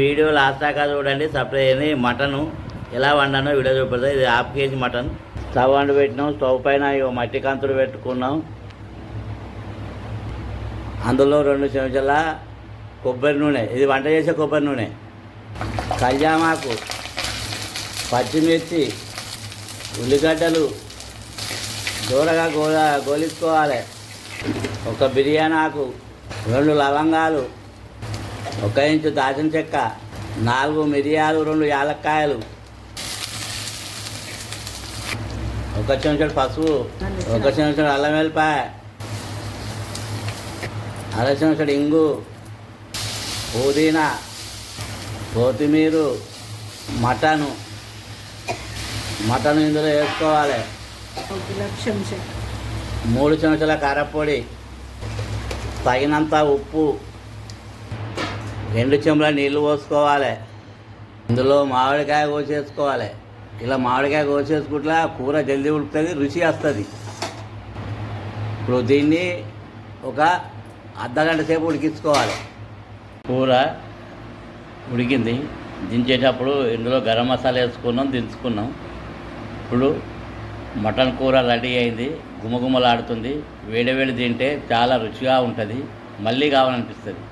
Video last దాకా చూడండి. Separate అయ్యి మటను ఎలా వండానో వీడియో చూపెడతా. ఇది హాఫ్ కేజీ మటన్. స్టవ్ వండి పెట్టినాం. స్టవ్ పైన మట్టి కంతులు పెట్టుకున్నాం. అందులో 2 చెంచాల కొబ్బరి నూనె, ఇది వంట చేసే కొబ్బరి నూనె, కళ్యామాకు, పచ్చిమిర్చి, ఉల్లిగడ్డలు దూరగా గోలించుకోవాలి. 1 బిర్యానీ ఆకు, 2 లవంగాలు, 1 ఇంచు దాచిన చెక్క, 4 మిరియాలు, 2 యాలక్కాయలు, 1 చెంచాడు పసుపు, 1 చెంచాడు అల్లం వెల్లిపాయ, 1/2 చెంచాడు ఇంగు, పుదీనా, కొత్తిమీర, మటను ఇందులో వేసుకోవాలి. 3 చెంచాల కారపొడి, తగినంత ఉప్పు, 2 చెంచాల నీళ్ళు పోసుకోవాలి. ఇందులో మామిడికాయ కోసేసుకోవాలి. ఇలా మామిడికాయ కోసేసుకుంటే కూర జల్దీ ఉడుకుతుంది, రుచి వస్తుంది. ఇప్పుడు దీన్ని ఒక అర్ధగంట సేపు ఉడికించుకోవాలి. కూర ఉడికింది. దించేటప్పుడు ఇందులో గరం మసాలా వేసుకున్నాం, దించుకున్నాం. ఇప్పుడు మటన్ కూర రెడీ అయింది, గుమగుమలాడుతుంది. వేడి తింటే చాలా రుచిగా ఉంటుంది, మళ్ళీ కావాలనిపిస్తుంది.